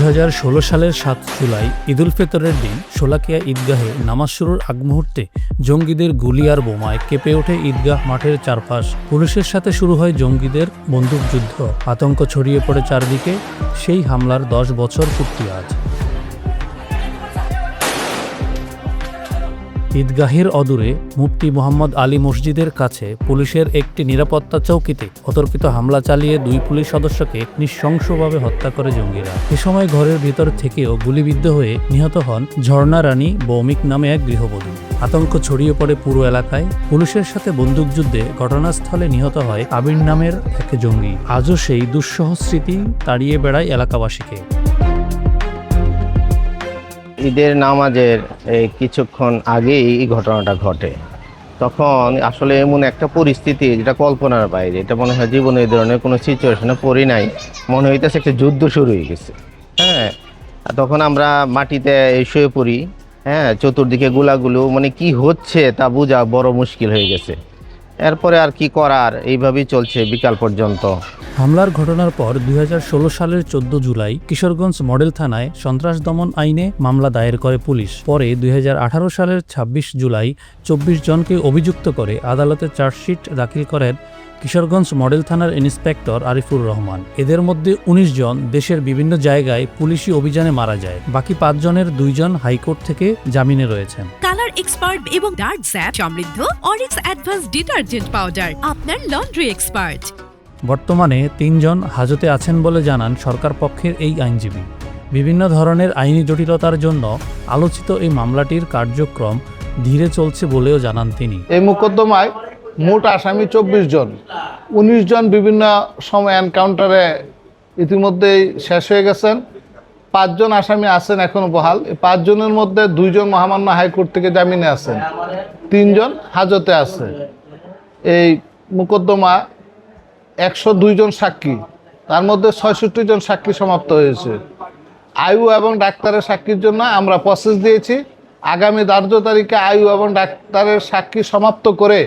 2016 সালের 7 জুলাই ঈদুল ফিতরের দিন শোলাকিয়া ঈদগাহে নামাজ শুরুর আগ মুহূর্তে জঙ্গিদের গুলি আর বোমায় কেঁপে ওঠে ঈদগাহ মাঠের চারপাশ। পুলিশের সাথে শুরু হয় জঙ্গিদের বন্দুকযুদ্ধ। আতঙ্ক ছড়িয়ে পড়ে চারদিকে। সেই হামলার 10 বছর পূর্তি আজ। ঈদগাহের অদূরে মুফতি মোহাম্মদ আলী মসজিদের কাছে পুলিশের একটি নিরাপত্তা চৌকিতে অতর্কিত হামলা চালিয়ে 2 পুলিশ সদস্যকে নৃশংসভাবে হত্যা করে জঙ্গিরা। এ সময় ঘরের ভিতর থেকেও গুলিবিদ্ধ হয়ে নিহত হন ঝর্ণা রানী ভৌমিক নামে এক গৃহবধূ। আতঙ্ক ছড়িয়ে পড়ে পুরো এলাকায়। পুলিশের সাথে বন্দুকযুদ্ধে ঘটনাস্থলে নিহত হয় আবির নামের এক জঙ্গি। আজও সেই দুঃসহ স্মৃতি তাড়িয়ে বেড়ায় এলাকাবাসীকে। ঈদের নামাজের কিছুক্ষণ আগেই এই ঘটনাটা ঘটে। তখন আসলে এমন একটা পরিস্থিতি যেটা কল্পনার বাইরে। এটা মনে হয় জীবনে এই ধরনের কোনো সিচুয়েশনে পড়ি নাই, মনে হইতেছে একটা যুদ্ধ শুরু হয়ে গেছে। হ্যাঁ, তখন আমরা মাটিতে শুয়ে পড়ি। হ্যাঁ, চতুর্দিকে গোলাগুলো, মানে কি হচ্ছে তা বোঝা বড় মুশকিল হয়ে গেছে। এরপরে আর কি করার, এইভাবেই চলছে বিকাল পর্যন্ত। হামলার ঘটনার পর 2016 সালের 14 জুলাই কিশোরগঞ্জ মডেল থানায় সন্ত্রাস দমন আইনে মামলা দায়ের করে পুলিশ। পরে 2018 সালের 26 জুলাই 24 জনকে অভিযুক্ত করে আদালতে চার্জশিট দাখিল করেন কিশোরগঞ্জ মডেল থানার ইন্সপেক্টর আরিফুর রহমান। এদের মধ্যে 19 জন দেশের বিভিন্ন জায়গায় পুলিশি অভিযানে মারা যায়। বাকি 5 জনের 2 জন হাইকোর্ট থেকে জামিনে রয়েছেন। কালার এক্সপার্ট এবং ডার্ক জ্যাপ সমৃদ্ধ অরিক্স অ্যাডভান্স ডিটারজেন্ট পাউডার, আপনার লন্ড্রি এক্সপার্ট। বর্তমানে 3 জন হাজতে আছেন বলে জানান সরকার পক্ষের এই আইনজীবী। বিভিন্ন ধরনের আইনি জটিলতার জন্য আলোচিত এই মামলাটির কার্যক্রম ধীরে চলছে বলেও জানান তিনি। এই মোকদ্দমায় মোট আসামি 24 জন। 19 জন বিভিন্ন সময় এনকাউন্টারে ইতিমধ্যেই শেষ হয়ে গেছেন। 5 জন আসামি আছেন এখনো বহাল। এই 5 জনের মধ্যে 2 জন মহামান্য হাইকোর্ট থেকে জামিনে আছেন, 3 জন হাজতে আছে। এই মোকদ্দমা 102 জন সাক্ষী, তার মধ্যে 66 জন সাক্ষী সমাপ্ত হয়েছে। আয়ু এবং ডাক্তারের সাক্ষীর জন্য আমরা প্রসেস দিয়েছি। আগামী ধার্য তারিখে আয়ু এবং ডাক্তারের সাক্ষী সমাপ্ত করে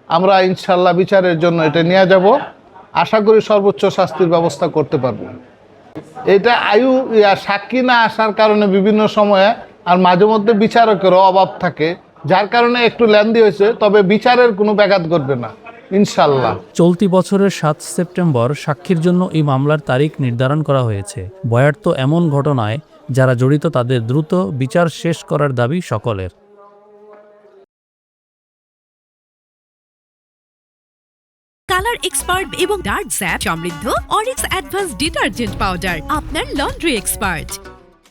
আমরা ইনশাল্লাহ বিচারের জন্য এটা নিয়ে যাব। আশা করি সর্বোচ্চ শাস্তির ব্যবস্থা করতে পারব। এটা আয়ু সাক্ষী না আসার কারণে বিভিন্ন সময়ে আর মাঝে মধ্যে বিচারকেরও অভাব থাকে, যার কারণে একটু লেন্দি হয়েছে। তবে বিচারের কোনো ব্যাঘাত ঘটবে না ইনশাল্লাহ। চলতি বছরের 7 সেপ্টেম্বর সাক্ষীর জন্য এই মামলার তারিখ নির্ধারণ করা হয়েছে। বয়ার্ত এমন ঘটনায় যারা জড়িত তাদের দ্রুত বিচার শেষ করার দাবি সকলের। কালার এক্সপার্ট এবং ডার্ক জ্যাপ সমৃদ্ধ অরিক্স অ্যাডভান্স ডিটারজেন্ট পাউডার, আপনার লন্ড্রি এক্সপার্ট।